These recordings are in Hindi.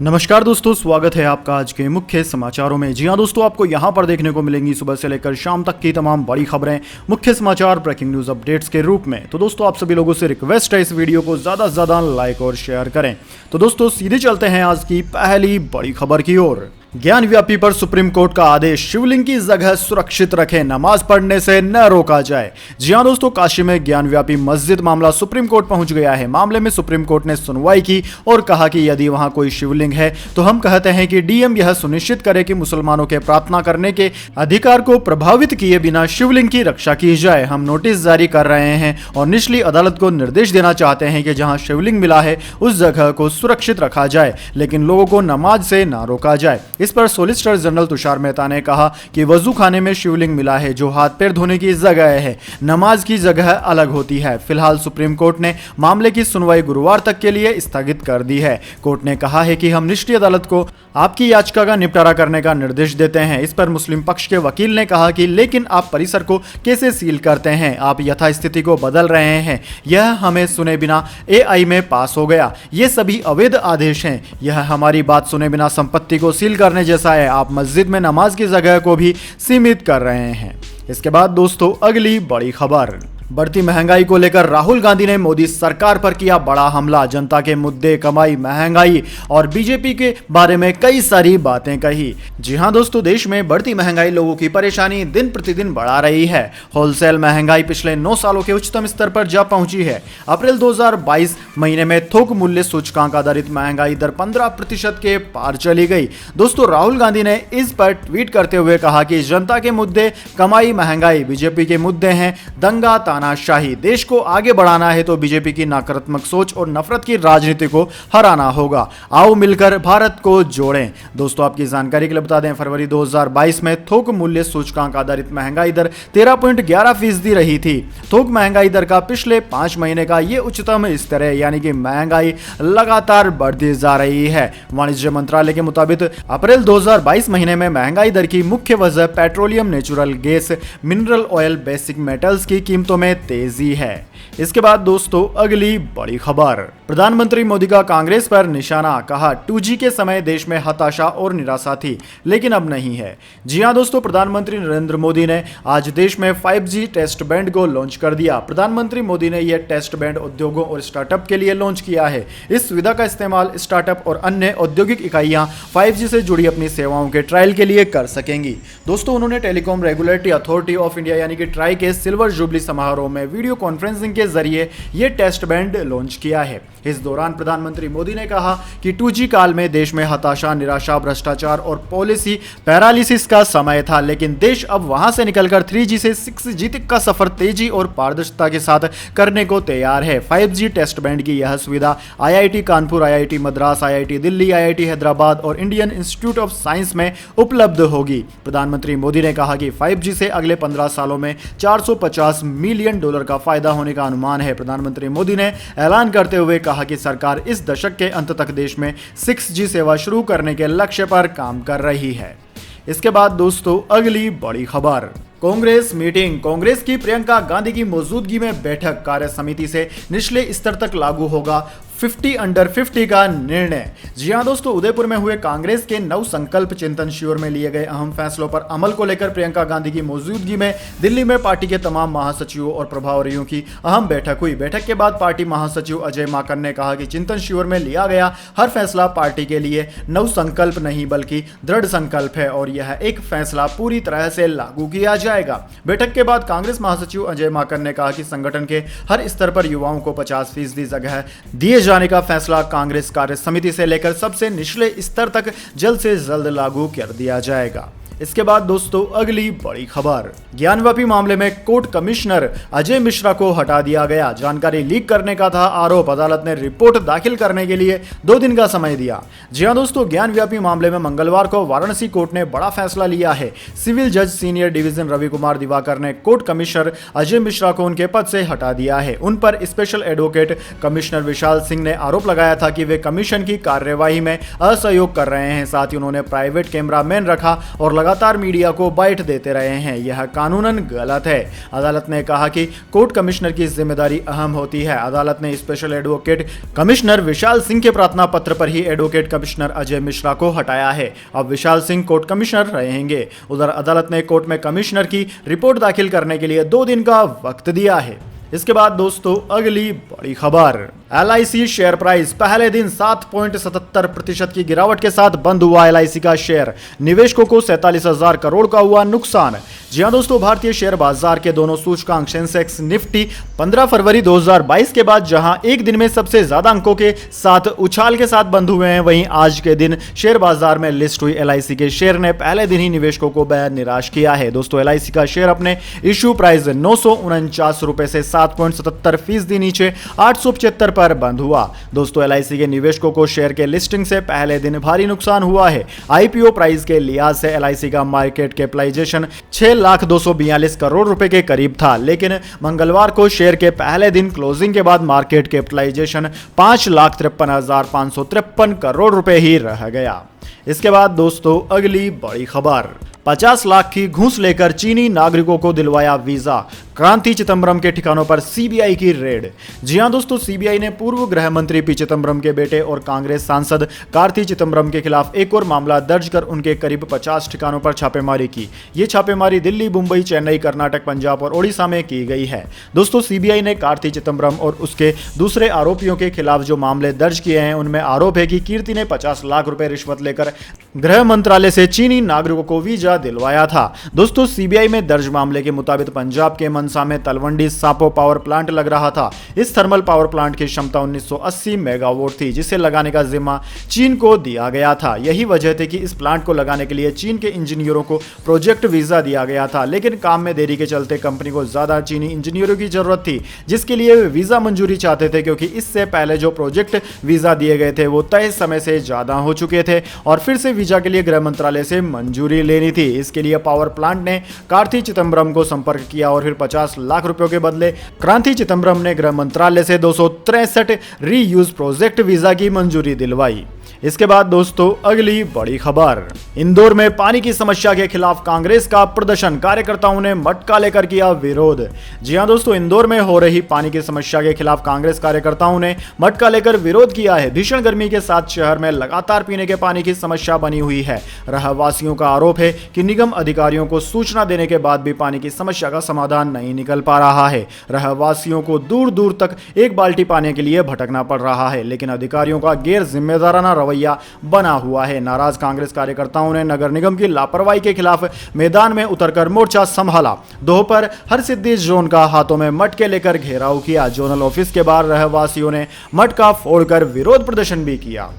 नमस्कार दोस्तों, स्वागत है आपका आज के मुख्य समाचारों में। जी हां दोस्तों, आपको यहां पर देखने को मिलेंगी सुबह से लेकर शाम तक की तमाम बड़ी खबरें, मुख्य समाचार, ब्रेकिंग न्यूज अपडेट्स के रूप में। तो दोस्तों, आप सभी लोगों से रिक्वेस्ट है इस वीडियो को ज़्यादा से ज़्यादा लाइक और शेयर करें। तो दोस्तों, सीधे चलते हैं आज की पहली बड़ी खबर की ओर। ज्ञानव्यापी पर सुप्रीम कोर्ट का आदेश, शिवलिंग की जगह सुरक्षित रखें, नमाज पढ़ने से न रोका जाए। जी हां दोस्तों, काशी में ज्ञानव्यापी मस्जिद मामला सुप्रीम कोर्ट पहुंच गया है। मामले में सुप्रीम कोर्ट ने सुनवाई की और कहा कि यदि वहां कोई शिवलिंग है तो हम कहते हैं कि डीएम यह सुनिश्चित करे कि मुसलमानों के प्रार्थना करने के अधिकार को प्रभावित किए बिना शिवलिंग की रक्षा की जाए। हम नोटिस जारी कर रहे हैं और निचली अदालत को निर्देश देना चाहते हैं कि जहां शिवलिंग मिला है उस जगह को सुरक्षित रखा जाए, लेकिन लोगों को नमाज से ना रोका जाए। इस पर सॉलिसिटर जनरल तुषार मेहता ने कहा कि वजू खाने में शिवलिंग मिला है जो हाथ पैर धोने की जगह है, नमाज की जगह अलग होती है। फिलहाल सुप्रीम कोर्ट ने मामले की सुनवाई गुरुवार तक के लिए स्थगित कर दी है। कोर्ट ने कहा है कि हम निचली अदालत को आपकी याचिका का निपटारा करने का निर्देश देते हैं। इस पर मुस्लिम पक्ष के वकील ने कहा कि लेकिन आप परिसर को कैसे सील करते हैं, आप यथास्थिति को बदल रहे हैं। यह हमें सुने बिना एआई में पास हो गया, ये सभी अवैध आदेश हैं। यह हमारी बात सुने बिना संपत्ति को सील करने जैसा है। आप मस्जिद में नमाज की जगह को भी सीमित कर रहे हैं। इसके बाद दोस्तों, अगली बड़ी खबर। बढ़ती महंगाई को लेकर राहुल गांधी ने मोदी सरकार पर किया बड़ा हमला। जनता के मुद्दे, कमाई, महंगाई और बीजेपी के बारे में कई सारी बातें कही। जी हां दोस्तों, देश में बढ़ती महंगाई लोगों की परेशानी दिन प्रतिदिन बढ़ा रही है। होलसेल महंगाई पिछले 9 सालों के उच्चतम स्तर पर जा पहुंची है। अप्रैल 2022 महीने में थोक मूल्य सूचकांक आधारित महंगाई दर 15% के पार चली गई। दोस्तों, राहुल गांधी ने इस पर ट्वीट करते हुए कहा कि जनता के मुद्दे, कमाई, महंगाई बीजेपी के मुद्दे हैं। दंगा, तानाशाही, देश को आगे बढ़ाना है तो बीजेपी की नकारात्मक सोच और नफरत की राजनीति को हराना होगा। आओ मिलकर भारत को जोड़ें। दोस्तों, आपकी जानकारी के लिए बता दें, फरवरी 2022 में थोक मूल्य सूचकांक आधारित महंगाई दर 13.11% रही थी। थोक महंगाई दर का पिछले 5 महीने का ये उच्चतम स्तर है, यानी कि महंगाई लगातार बढ़ती जा रही है। वाणिज्य मंत्रालय के मुताबिक अप्रैल 2022 महीने में महंगाई दर की मुख्य वजह petroleum, natural gas, mineral oil, basic metals की कीमतों में तेजी है। इसके बाद दोस्तों, अगली बड़ी खबर। प्रधानमंत्री मोदी का कांग्रेस पर निशाना, कहा 2G के समय देश में हताशा और निराशा थी, लेकिन अब नहीं है। जी हां दोस्तों, प्रधानमंत्री नरेंद्र मोदी ने आज देश में 5G टेस्ट बैंड को लॉन्च कर दिया। प्रधानमंत्री मोदी ने यह टेस्ट बैंड उद्योगों और स्टार्टअप के लिए लॉन्च किया है। इस सुविधा का इस्तेमाल स्टार्टअप और अन्य औद्योगिक इकाइयां 5G से जुड़ी अपनी सेवाओं के ट्रायल के लिए कर सकेंगी। दोस्तों, उन्होंने telecom regulatory authority of India यानी कि ट्राई के सिल्वर जुबली समारोह में वीडियो कॉन्फ्रेंसिंग के जरिए यह टेस्ट बैंड लॉन्च किया है। इस दौरान प्रधानमंत्री मोदी ने कहा कि 2G काल में देश में हताशा, निराशा, भ्रष्टाचार और पॉलिसी पैरालिसिस का समय था, लेकिन देश अब वहां से निकलकर 3G से 6G तक का सफर तेजी और पारदर्शिता के साथ करने को तैयार है। 5G टेस्ट बैंड की यह सुविधा IIT Kanpur, IIT Madras, IIT Delhi, IIT Hyderabad और इंडियन इंस्टीट्यूट ऑफ साइंस में उपलब्ध होगी। प्रधानमंत्री मोदी ने कहा कि 5G से अगले 15 सालों में $450 मिलियन का फायदा होने का अनुमान है। प्रधानमंत्री मोदी ने ऐलान करते हुए कहा कि सरकार इस दशक के अंत तक देश में 6G सेवा शुरू करने के लक्ष्य पर काम कर रही है। इसके बाद दोस्तों, अगली बड़ी खबर। कांग्रेस मीटिंग, कांग्रेस की प्रियंका गांधी की मौजूदगी में बैठक, कार्य समिति से निचले स्तर तक लागू होगा 50 अंडर 50 का निर्णय। जी हां दोस्तों, उदयपुर में हुए कांग्रेस के नव संकल्प चिंतन शिविर में लिए गए अहम फैसलों पर अमल को लेकर प्रियंका गांधी की मौजूदगी में दिल्ली में पार्टी के तमाम महासचिवों और प्रभारियों की अहम बैठक हुई। बैठक के बाद पार्टी महासचिव अजय माकन ने कहा कि चिंतन शिविर में लिया गया हर फैसला पार्टी के लिए नव संकल्प नहीं बल्कि दृढ़ संकल्प है और यह एक फैसला पूरी तरह से लागू किया जाएगा। बैठक के बाद कांग्रेस महासचिव अजय माकन ने कहा कि संगठन के हर स्तर पर युवाओं को 50% जगह दिए जाने का फैसला कांग्रेस कार्य समिति से लेकर सबसे निचले स्तर तक जल्द से जल्द लागू कर दिया जाएगा। इसके बाद दोस्तों, अगली बड़ी खबर। ज्ञानव्यापी मामले में कोर्ट कमिश्नर अजय मिश्रा को हटा दिया गया। जानकारी लीक करने का था आरोप, अदालत ने रिपोर्ट दाखिल करने के लिए 2 दिन का समय दिया। जी हां दोस्तों, ज्ञानव्यापी मामले में मंगलवार को वाराणसी कोर्ट ने बड़ा फैसला लिया है। सिविल जज सीनियर डिवीजन रवि कुमार दिवाकर ने कोर्ट कमिश्नर अजय मिश्रा को उनके पद से हटा दिया है। उन पर special advocate commissioner Vishal Singh ने आरोप लगाया था कि वे कमीशन की कार्यवाही में असहयोग कर रहे हैं। साथ ही उन्होंने प्राइवेट कैमरामैन रखा और लगातार मीडिया को बाइट देते रहे हैं। यह कानूनन गलत है। अदालत ने कहा कि कोर्ट कमिश्नर की जिम्मेदारी अहम होती है। अदालत ने special advocate commissioner Vishal Singh के प्रार्थना पत्र पर ही एडवोकेट कमिश्नर अजय मिश्रा को हटाया है। अब विशाल सिंह कोर्ट कमिश्नर रहेंगे। उधर अदालत ने कोर्ट में कमिश्नर की रिपोर्ट दाखिल करने के लिए 2 दिन का वक्त दिया है। इसके बाद दोस्तों अगली बड़ी खबर, LIC शेयर प्राइस पहले दिन 7.77% की गिरावट के साथ बंद हुआ। LIC का शेयर, निवेशकों को 47,000 करोड़ का हुआ नुकसान। जी हां दोस्तों, भारतीय शेयर बाजार के दोनों सूचकांक सेंसेक्स निफ्टी 15 फरवरी 2022 के बाद जहां एक दिन में सबसे ज्यादा अंकों के साथ उछाल के साथ बंद हुए हैं, वहीं आज के दिन शेयर बाजार में लिस्ट हुई LIC के शेयर ने पहले दिन ही निवेशकों को बेहद निराश किया है। दोस्तों LIC का शेयर अपने इश्यू प्राइस 949 रुपए से 7.77% नीचे 875 पर बंद हुआ। दोस्तों LIC के निवेशकों को शेयर के लिस्टिंग से पहले दिन भारी नुकसान हुआ है। IPO प्राइस के लिहाज से LIC का मार्केट कैपिटलाइजेशन 6,242 करोड़ रुपए के करीब था, लेकिन मंगलवार को शेयर के पहले दिन क्लोजिंग के बाद मार्केट कैपिटलाइजेशन 5,53,553 करोड़ रुपए ही रह गया। इसके बाद दोस्तों अगली बड़ी खबर, 50 लाख की घूस लेकर चीनी नागरिकों को दिलवाया वीजा। क्रांति चिदंबरम के ठिकानों पर CBI की रेड। जी हां दोस्तों, CBI ने पूर्व गृह मंत्री पी चिदंबरम के बेटे और कांग्रेस सांसद कार्ति चिदंबरम के खिलाफ एक और मामला दर्ज कर उनके करीब 50 ठिकानों पर छापेमारी की। ये छापेमारी दिल्ली, मुंबई, चेन्नई, कर्नाटक, पंजाब और ओडिशा में की गई है। दोस्तों CBI ने कार्ति चिदंबरम और उसके दूसरे आरोपियों के खिलाफ जो मामले दर्ज किए हैं, उनमें आरोप है कि कीर्ति ने 50 लाख रुपए रिश्वत लेकर गृह मंत्रालय से चीनी नागरिकों को वीजा दिलवाया था। दोस्तों CBI में दर्ज मामले के मुताबिक पंजाब के मनसा में तलवंडी सापो पावर प्लांट लग रहा था। इस थर्मल पावर प्लांट की क्षमता 1980 मेगावाट थी, जिसे लगाने का जिम्मा चीन को दिया गया था। यही वजह थी कि इस प्लांट को लगाने के लिए चीन के इंजीनियरों को प्रोजेक्ट वीजा दिया गया था, लेकिन काम में देरी के चलते कंपनी को ज्यादा चीनी इंजीनियरों की जरूरत थी, जिसके लिए वे वीजा मंजूरी चाहते थे, क्योंकि इससे पहले जो प्रोजेक्ट वीजा दिए गए थे वो तय समय से ज्यादा हो चुके थे और फिर से वीजा के लिए गृह मंत्रालय से मंजूरी लेनी थी। इसके लिए पावर प्लांट ने कार्ति चिदंबरम को संपर्क किया और फिर 50 लाख रुपयों के बदले क्रांति चिदंबरम ने गृह मंत्रालय से 263 रीयूज प्रोजेक्ट वीजा की मंजूरी दिलवाई। इसके बाद दोस्तों अगली बड़ी खबर, इंदौर में पानी की समस्या के खिलाफ कांग्रेस का प्रदर्शन, कार्यकर्ताओं ने मटका लेकर किया विरोध। जी हां दोस्तों, इंदौर में हो रही पानी की समस्या के खिलाफ कांग्रेस कार्यकर्ताओं ने मटका लेकर विरोध किया है। भीषण गर्मी के साथ शहर में लगातार पीने के पानी की समस्या बनी हुई है। रहवासियों का आरोप है कि निगम अधिकारियों को सूचना देने के बाद भी पानी की समस्या का समाधान नहीं निकल पा रहा है। रहवासियों को दूर दूर तक एक बाल्टी पानी के लिए भटकना पड़ रहा है, लेकिन अधिकारियों का गैर जिम्मेदाराना रवैया बना हुआ है। नाराज कांग्रेस कार्यकर्ताओं ने नगर निगम की लापरवाही के खिलाफ मैदान में उतरकर मोर्चा संभाला। दोपहर हरसिद्धि जोन का हाथों में मटके लेकर घेराव किया। जोनल ऑफिस के बाहर रहवासियों ने मटका फोड़कर विरोध प्रदर्शन भी किया।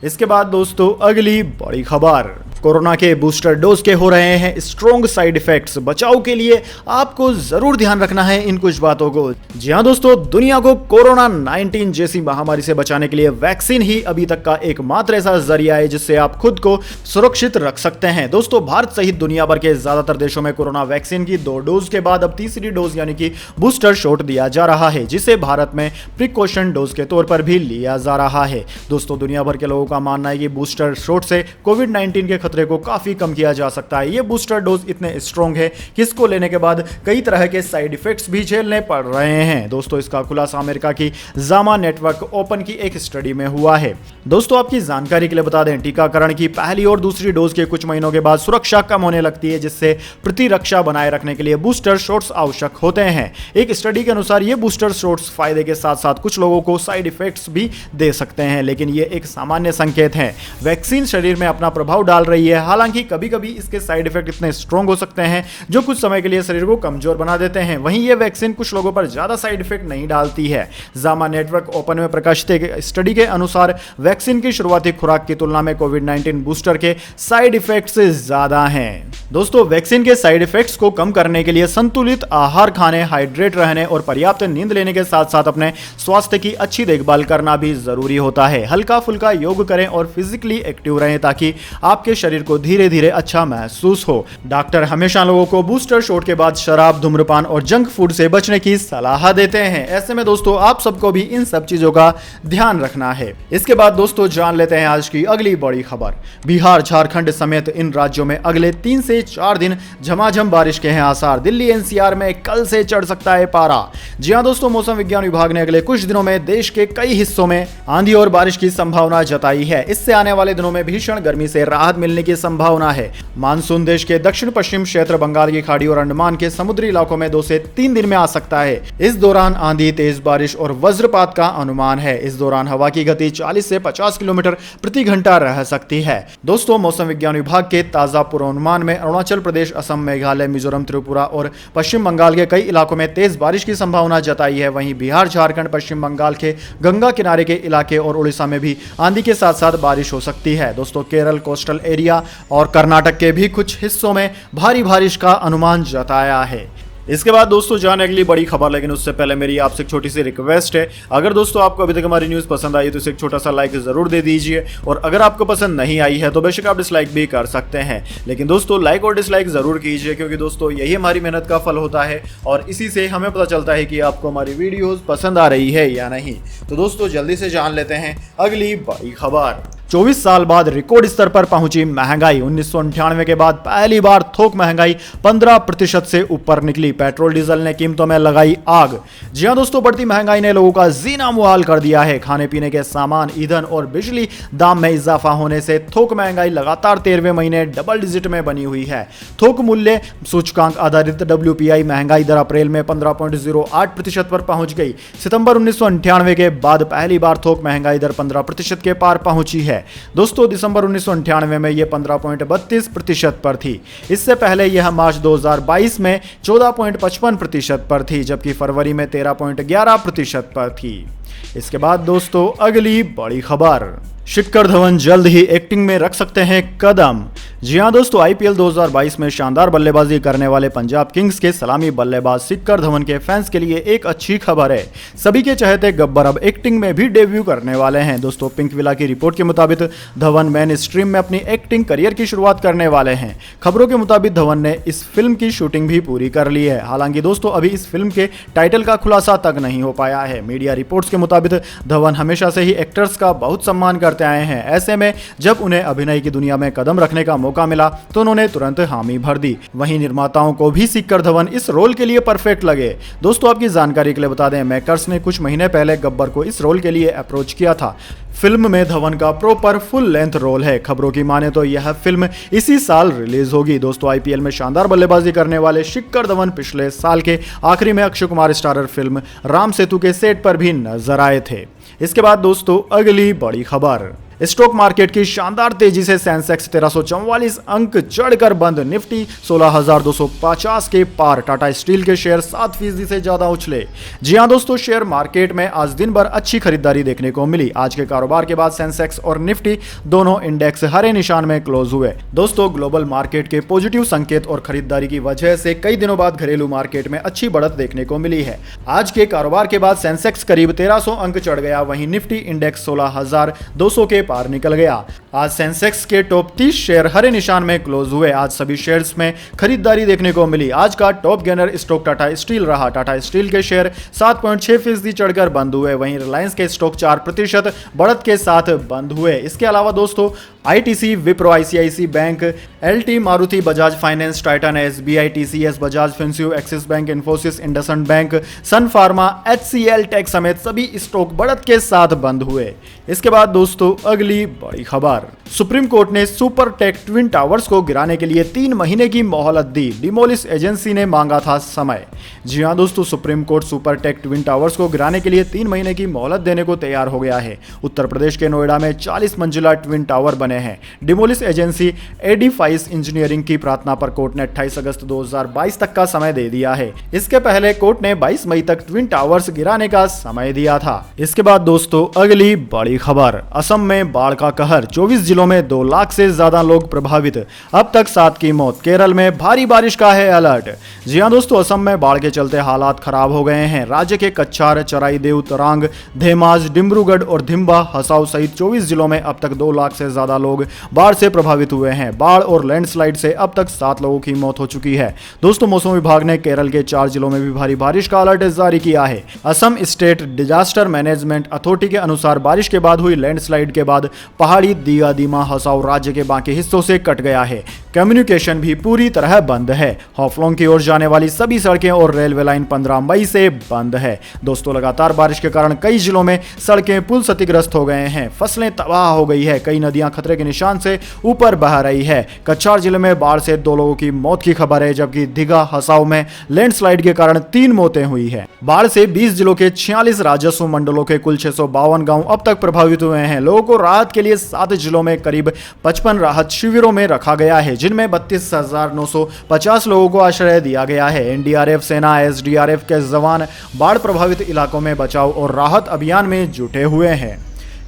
इसके बाद दोस्तों अगली बड़ी खबर, कोरोना के बूस्टर डोज के हो रहे हैं स्ट्रॉन्ग साइड इफेक्ट्स। बचाव के लिए आपको जरूर ध्यान रखना है इन कुछ बातों को। जी हां दोस्तों, दुनिया को कोरोना 19 जैसी महामारी से बचाने के लिए वैक्सीन ही अभी तक का एकमात्र ऐसा जरिया है जिससे आप खुद को सुरक्षित रख सकते हैं। दोस्तों, भारत सहित दुनिया भर के ज्यादातर देशों में कोरोना वैक्सीन की 2 डोज के बाद अब तीसरी डोज यानी कि बूस्टर शॉट दिया जा रहा है, जिसे भारत में प्रिकॉशन डोज के तौर पर भी लिया जा रहा है। दोस्तों, दुनिया भर के लोगों का मानना है कि बूस्टर शॉट से कोविड-19 के खतरे को काफी कम किया जा सकता है। ये बूस्टर डोज इतने स्ट्रॉन्ग है कि इसको लेने के बाद कई तरह के साइड इफेक्ट्स भी झेलने पड़ रहे हैं। दोस्तों, इसका खुलासा अमेरिका की जामा नेटवर्क ओपन की एक स्टडी में हुआ है। दोस्तों, आपकी जानकारी के लिए बता दें, टीकाकरण की पहली और दूसरी डोज के कुछ महीनों के बाद सुरक्षा कम होने लगती है, जिससे प्रतिरक्षा बनाए रखने के लिए बूस्टर शॉट्स आवश्यक होते हैं। एक स्टडी के अनुसार ये बूस्टर शॉट्स फायदे के साथ साथ कुछ लोगों को साइड इफेक्ट्स भी दे सकते हैं, लेकिन ये एक सामान्य संकेत है। वैक्सीन शरीर में अपना प्रभाव डाल रही है, हालांकि कभी कभी इसके साइड इफेक्ट इतने स्ट्रॉन्ग हो सकते हैं जो कुछ समय के लिए शरीर को कमजोर बना देते हैं। वहीं ये वैक्सीन कुछ लोगों पर ज्यादा साइड इफेक्ट नहीं डालती है। जामा नेटवर्क ओपन में प्रकाशित एक स्टडी के अनुसार वैक्सीन की शुरुआती खुराक की तुलना में कोविड-19 बूस्टर के साइड इफेक्ट्स ज्यादा हैं। दोस्तों, वैक्सीन के साइड इफेक्ट्स को कम करने के लिए संतुलित आहार खाने, हाइड्रेट रहने और पर्याप्त नींद लेने के साथ साथ अपने स्वास्थ्य की अच्छी देखभाल करना भी जरूरी होता है। हल्का फुल्का योग करें और फिजिकली एक्टिव रहें ताकि आपके शरीर को धीरे धीरे अच्छा महसूस हो। डॉक्टर हमेशा लोगों को बूस्टर शॉट के बाद शराब, धूम्रपान और जंक फूड से बचने की सलाह देते हैं। ऐसे में दोस्तों आप सबको भी इन सब चीजों का ध्यान रखना है। इसके बाद दोस्तों जान लेते हैं आज की अगली बड़ी खबर। बिहार, झारखंड समेत इन राज्यों में अगले 3 से 4 दिन झमाझम बारिश के हैं आसार। दिल्ली एनसीआर में कल से चढ़ सकता है पारा। जी हां दोस्तों, मौसम विज्ञान विभाग ने अगले कुछ दिनों में देश के कई हिस्सों में आंधी और बारिश की संभावना जताई है। इससे आने वाले दिनों में भीषण गर्मी से राहत मिलने की संभावना है। मानसून देश के दक्षिण पश्चिम क्षेत्र, बंगाल की खाड़ी और अंडमान के समुद्री इलाकों में 2 से 3 दिन में आ सकता है। इस दौरान आंधी, तेज बारिश और वज्रपात का अनुमान है। इस दौरान हवा की गति 40 से 50 किलोमीटर प्रति घंटा रह सकती है। दोस्तों मौसम विज्ञान विभाग के ताजा पूर्वानुमान में अरुणाचल प्रदेश, असम, मेघालय, मिजोरम, त्रिपुरा और पश्चिम बंगाल के कई इलाकों में तेज बारिश की संभावना जताई है। वहीं बिहार, झारखंड, पश्चिम बंगाल के गंगा किनारे के इलाके और उड़ीसा में भी आंधी के साथ साथ बारिश हो सकती है। दोस्तों केरल, कोस्टल एरिया और कर्नाटक के भी कुछ हिस्सों में भारी बारिश का अनुमान जताया है। इसके बाद दोस्तों जाने अगली बड़ी खबर, लेकिन उससे पहले मेरी आपसे एक छोटी सी रिक्वेस्ट है। अगर दोस्तों आपको अभी तक हमारी न्यूज़ पसंद आई तो इसे एक छोटा सा लाइक जरूर दे दीजिए, और अगर आपको पसंद नहीं आई है तो बेशक आप डिसलाइक भी कर सकते हैं, लेकिन दोस्तों लाइक और डिसलाइक जरूर कीजिए, क्योंकि दोस्तों यही हमारी मेहनत का फल होता है और इसी से हमें पता चलता है कि आपको हमारी वीडियोज़ पसंद आ रही है या नहीं। तो दोस्तों जल्दी से जान लेते हैं अगली बड़ी खबर। 24 साल बाद रिकॉर्ड स्तर पर पहुंची महंगाई। 1998 के बाद पहली बार थोक महंगाई 15% से ऊपर निकली। पेट्रोल डीजल ने कीमतों में लगाई आग। जी हां दोस्तों, बढ़ती महंगाई ने लोगों का जीना मुहाल कर दिया है। खाने पीने के सामान, ईंधन और बिजली दाम में इजाफा होने से थोक महंगाई लगातार 13वें महीने डबल डिजिट में बनी हुई है। थोक मूल्य सूचकांक आधारित WPI महंगाई दर अप्रैल में 15.08% पर पहुंच गई। सितंबर 1998 के बाद पहली बार थोक महंगाई दर 15% के पार पहुंची है। दोस्तों दिसंबर 1998 में यह 15.32% पर थी। इससे पहले यह मार्च 2022 में 14.55% पर थी, जबकि फरवरी में 13.11% पर थी। इसके बाद दोस्तों अगली बड़ी खबर, शिखर धवन जल्द ही एक्टिंग में रख सकते हैं कदम। जी हां दोस्तों, IPL 2022 में शानदार बल्लेबाजी करने वाले पंजाब किंग्स के सलामी बल्लेबाज शिखर धवन के फैंस के लिए एक अच्छी खबर है। सभी के चहेते गब्बर अब एक्टिंग में भी डेब्यू करने वाले हैं। दोस्तों पिंक विला की रिपोर्ट के मुताबिक धवन मेन स्ट्रीम में अपनी एक्टिंग करियर की शुरुआत करने वाले हैं। खबरों के मुताबिक धवन ने इस फिल्म की शूटिंग भी पूरी कर ली है। हालांकि दोस्तों अभी इस फिल्म के टाइटल का खुलासा तक नहीं हो पाया है। मीडिया रिपोर्ट्स के मुताबिक धवन हमेशा से ही एक्टर्स का बहुत सम्मान करते आए हैं। ऐसे में जब उन्हें अभिनय की दुनिया में कदम रखने का मौका मिला तो उन्होंने तुरंत हामी भर दी। वहीं निर्माताओं को भी शिखर धवन इस रोल के लिए परफेक्ट लगे। दोस्तों आपकी जानकारी के लिए बता दें, मेकर्स ने कुछ महीने पहले गब्बर को इस रोल के लिए अप्रोच किया था। फिल्म में धवन का प्रॉपर फुल लेंथ रोल है। खबरों की माने तो यह फिल्म इसी साल रिलीज होगी। दोस्तों IPL में शानदार बल्लेबाजी करने वाले शिखर धवन पिछले साल के आखिरी में अक्षय कुमार स्टारर फिल्म राम सेतु के सेट पर भी नजर आए थे। इसके बाद दोस्तों अगली बड़ी खबर, स्टॉक मार्केट की शानदार तेजी से सेंसेक्स 1344 अंक चढ़कर बंद। निफ्टी 16,250 के पार। टाटा स्टील के शेयर 7% से ज्यादा उछले। जी हां दोस्तों, शेयर मार्केट में आज दिन भर अच्छी खरीदारी देखने को मिली। आज के कारोबार के बाद सेंसेक्स और निफ्टी दोनों इंडेक्स हरे निशान में क्लोज हुए। दोस्तों ग्लोबल मार्केट के पॉजिटिव संकेत और खरीदारी की वजह से कई दिनों बाद घरेलू मार्केट में अच्छी बढ़त देखने को मिली है। आज के कारोबार के बाद सेंसेक्स करीब 1300 अंक चढ़ गया। वहीं निफ्टी इंडेक्स 16,200 के पार निकल गया। आज सेंसेक्स के टॉप 30 शेयर हरे निशान में क्लोज हुए। आज सभी शेयर्स में खरीदारी देखने को मिली। आज का top gainer stock Tata steel रहा। टाटा स्टील के शेयर 7.6% चढ़कर बंद हुए। वहीं रिलायंस के स्टॉक 4% बढ़त के साथ बंद हुए। इसके अलावा दोस्तों ITC, Wipro, ICICI bank, LT, Maruti, Bajaj finance, Titan, SBI, TCS, Bajaj Finserv, Axis bank, Infosys, IndusInd bank, Sun Pharma, HCL tech समेत सभी स्टॉक बढ़त के साथ बंद हुए। इसके बाद दोस्तों अगली बड़ी खबर, सुप्रीम कोर्ट ने सुपर टेक ट्विन टावर्स को गिराने के लिए 3 महीने की मोहलत दी। डिमोलिश एजेंसी ने मांगा था समय। जी हां दोस्तों, supreme court super tech twin towers को गिराने के लिए 3 महीने की मोहलत देने को तैयार हो गया है। उत्तर प्रदेश के नोएडा में 40 मंजिला ट्विन टावर बने हैं। डिमोलिश एजेंसी एडिफाइस इंजीनियरिंग की प्रार्थना पर कोर्ट ने 28 अगस्त 2022 तक का समय दे दिया है। इसके पहले कोर्ट ने 22 मई तक ट्विन टावर्स गिराने का समय दिया था। इसके बाद दोस्तों अगली बड़ी खबर, असम में बाढ़ का कहर, 24 जिलों में 2 लाख से ज्यादा लोग प्रभावित, अब तक 7 की मौत। केरल में भारी बारिश का है अलर्ट। जी हां दोस्तों, असम में बाढ़ के चलते हालात खराब हो गए हैं। राज्य के कच्छार, चराईदेव, तरांग, धेमाज, डिब्रूगढ़ और धिम्बा, हसाव सहित 24 जिलों में अब तक 2 लाख से ज्यादा लोग बाढ़ से प्रभावित हुए हैं। बाढ़ और लैंडस्लाइड से अब तक 7 लोगों की मौत हो चुकी है। दोस्तों, मौसम विभाग ने केरल के 4 जिलों में भी भारी बारिश का अलर्ट जारी किया है। Assam state disaster management authority के अनुसार बारिश के बाद हुई लैंडस्लाइड के बाद पहाड़ी दिया दीमा हसाव राज्य के बाकी हिस्सों से कट गया है। कम्युनिकेशन भी पूरी तरह बंद है। हाफलोंग की ओर जाने वाली सभी सड़कें और रेलवे लाइन 15 मई से बंद है। दोस्तों, लगातार बारिश के कारण कई जिलों में सड़कें पुल क्षतिग्रस्त हो गए हैं। फसलें तबाह हो गई है। कई नदियां खतरे के निशान से ऊपर बह रही है। कच्छार जिले में बाढ़ से 2 लोगों की मौत की खबर है, जबकि दिघा हसाव में लैंडस्लाइड के कारण 3 मौतें हुई है। बाढ़ से 20 जिलों के 46 राजस्व मंडलों के कुल 652 गांव अब तक प्रभावित हुए हैं। लोगों को राहत के लिए 7 जिलों में करीब 55 राहत शिविरों में रखा गया है, जिनमें 32,950 लोगों को आश्रय दिया गया है। एनडीआरएफ, सेना, एसडीआरएफ के जवान बाढ़ प्रभावित इलाकों में बचाव और राहत अभियान में जुटे हुए हैं।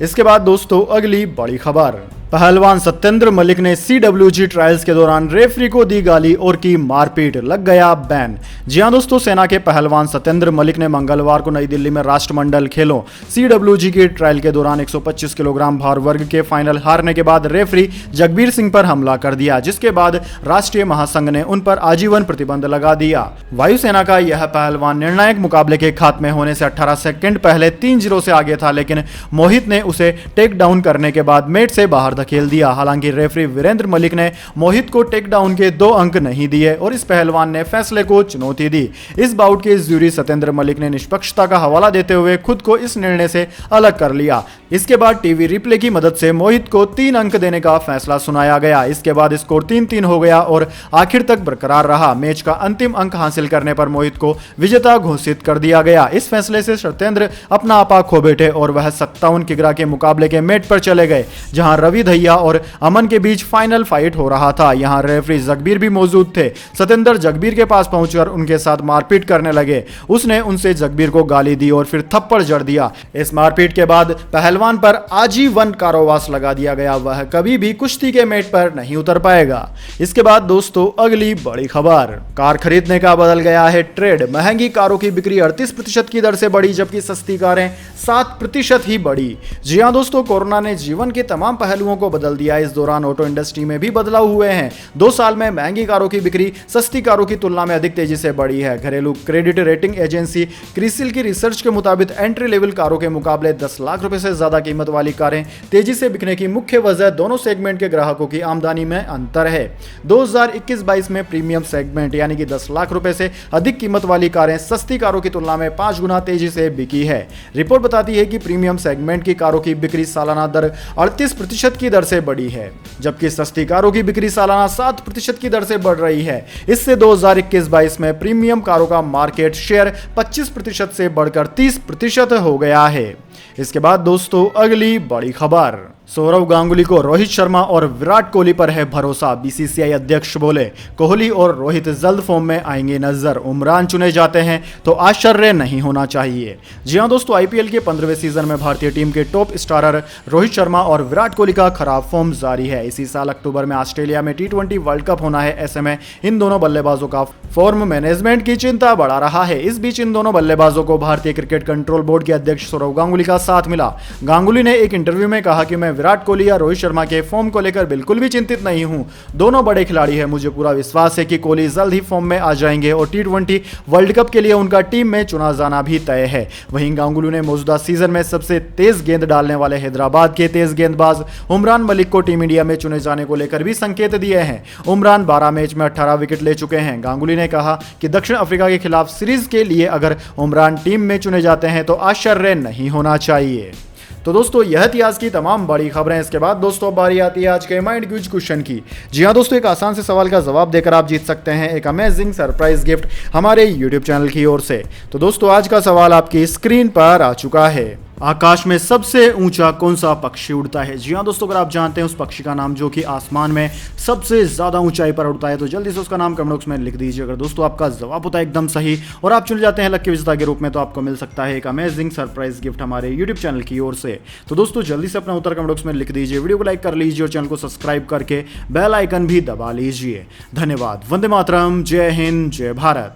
इसके बाद दोस्तों, अगली बड़ी खबर, पहलवान सत्येंद्र मलिक ने CWG ट्रायल्स के दौरान रेफरी को दी गाली और की मारपीट, लग गया बैन। जी हां दोस्तों, सेना के पहलवान सत्येंद्र मलिक ने मंगलवार को नई दिल्ली में राष्ट्रमंडल खेलों CWG की ट्रायल के दौरान 125 किलोग्राम भार वर्ग के फाइनल हारने के बाद रेफरी जगबीर सिंह पर हमला कर दिया, जिसके बाद राष्ट्रीय महासंघ ने उन पर आजीवन प्रतिबंध लगा दिया। वायुसेना का यह पहलवान निर्णायक मुकाबले के खात्मे होने से 18 सेकंड पहले 3-0 से आगे था, लेकिन मोहित ने उसे टेक डाउन करने के बाद मेट से बाहर खेल दिया। हालांकि रेफरी वीरेंद्र मलिक ने मोहित को टेक डाउन के 2 अंक नहीं दिए और इस पहलवान ने फैसले को चुनौती दी। इस बाउट के ज्यूरी सत्येंद्र मलिक ने निष्पक्षता का हवाला देते हुए खुद को इस निर्णय से अलग कर लिया। इसके बाद टीवी रिप्ले की मदद से मोहित को 3 अंक देने का फैसला सुनाया गया। इसके बाद स्कोर 3-3 हो गया और आखिर तक बरकरार रहा। मैच का अंतिम अंक हासिल करने पर मोहित को विजेता घोषित कर दिया गया। इस फैसले से सत्येंद्र अपना आपा खो बैठे और वह 57 किग्रा के मुकाबले के मेट पर चले गए, जहां रवि दहिया और अमन के बीच फाइनल फाइट हो रहा था। यहां रेफरी जगबीर भी मौजूद थे। सत्येंद्र जगबीर के पास पहुंचकर उनके साथ मारपीट करने लगे। उसने उनसे जगबीर को गाली दी और फिर थप्पड़ जड़ दिया। इस मारपीट के बाद पहलवान पर आजीवन कारावास लगा दिया गया। वह कभी भी कुश्ती के मेट पर नहीं उतर पाएगा। इसके बाद दोस्तों, अगली बड़ी खबर, कार खरीदने का बदल गया है ट्रेड। महंगी कारों की बिक्री 38% की दर से बढ़ी, जबकि सस्ती कारें 7% ही बढ़ी। जी हां दोस्तों, कोरोना ने जीवन के तमाम पहलुओं को बदल दिया। इस दौरान ऑटो इंडस्ट्री में भी बदलाव हुए हैं। 2 साल में महंगी कारों की बिक्री सस्ती कारों की तुलना में अधिक तेजी से बढ़ी है। घरेलू क्रेडिट रेटिंग एजेंसी क्रिसिल की रिसर्च के मुताबिक एंट्री लेवल कारों के मुकाबले 10 लाख रुपए से ज्यादा कीमत वाली कारें तेजी से बिकने की मुख्य वजह दोनों सेगमेंट के ग्राहकों की आमदनी में अंतर है। 2021-22 में प्रीमियम सेगमेंट यानी कि 10 लाख रुपए से अधिक कीमत वाली कारें सस्ती कारों की तुलना में 5 गुना तेजी से बिकी है। रिपोर्ट बताती है कि प्रीमियम सेगमेंट की कारों की बिक्री सालाना दर 38% की दर से बढ़ी है, जबकि सस्ती कारों की बिक्री सालाना 7% की दर से बढ़ रही है। इससे 2021-22 में प्रीमियम कारों का मार्केट शेयर 25% से बढ़कर 30% हो गया है। इसके बाद दोस्तों, अगली बड़ी खबर, सौरव गांगुली को रोहित शर्मा और विराट कोहली पर है भरोसा। बीसीसीआई अध्यक्ष बोले, कोहली और रोहित जल्द फॉर्म में आएंगे नजर। उमरान चुने जाते हैं तो आश्चर्य नहीं होना चाहिए। जी हां दोस्तों, आईपीएल के 15वें सीजन में भारतीय टीम के टॉप स्टारर रोहित शर्मा और विराट कोहली का खराब फॉर्म जारी है। इसी साल अक्टूबर में ऑस्ट्रेलिया में T20 वर्ल्ड कप होना है। ऐसे में इन दोनों बल्लेबाजों का फॉर्म मैनेजमेंट की चिंता बढ़ा रहा है। इस बीच इन दोनों बल्लेबाजों को भारतीय क्रिकेट कंट्रोल बोर्ड के अध्यक्ष सौरव गांगुली का साथ मिला। गांगुली ने एक इंटरव्यू में कहा कि मैं विराट कोहली या रोहित शर्मा के फॉर्म को लेकर बिल्कुल भी चिंतित नहीं हूं। दोनों बड़े खिलाड़ी हैं। मुझे पूरा विश्वास है कि कोहली जल्द ही फॉर्म में आ जाएंगे और T20 वर्ल्ड कप के लिए उनका टीम में चुना जाना भी तय है। वहीं गांगुली ने मौजूदा सीजन में सबसे तेज गेंद डालने वाले हैदराबाद के तेज गेंदबाज उमरान मलिक को टीम इंडिया में चुने जाने को लेकर भी संकेत दिए हैं। उमरान 12 मैच में 18 विकेट ले चुके हैं। गांगुली ने कहा कि दक्षिण अफ्रीका के खिलाफ सीरीज के लिए अगर उमरान टीम में चुने जाते हैं तो आश्चर्य नहीं होना चाहिए। तो दोस्तों, यह थी आज की तमाम बड़ी खबरें। इसके बाद दोस्तों, बारी आती है आज के माइंड क्विज क्वेश्चन की। जी हां दोस्तों, एक आसान से सवाल का जवाब देकर आप जीत सकते हैं एक अमेजिंग सरप्राइज गिफ्ट हमारे यूट्यूब चैनल की ओर से। तो दोस्तों, आज का सवाल आपकी स्क्रीन पर आ चुका है। आकाश में सबसे ऊंचा कौन सा पक्षी उड़ता है? जी हाँ दोस्तों, अगर आप जानते हैं उस पक्षी का नाम जो कि आसमान में सबसे ज्यादा ऊंचाई पर उड़ता है तो जल्दी से उसका नाम कमेंट बॉक्स में लिख दीजिए। अगर दोस्तों आपका जवाब होता है एकदम सही और आप चुन जाते हैं लकी विजेता के रूप में, तो आपको मिल सकता है एक अमेजिंग सरप्राइज गिफ्ट हमारे यूट्यूब चैनल की ओर से। तो दोस्तों जल्दी से अपना उत्तर कमेंट बॉक्स में लिख दीजिए, वीडियो को लाइक कर लीजिए और चैनल को सब्सक्राइब करके बेल आइकन भी दबा लीजिए। धन्यवाद। वंदे मातरम। जय हिंद, जय भारत।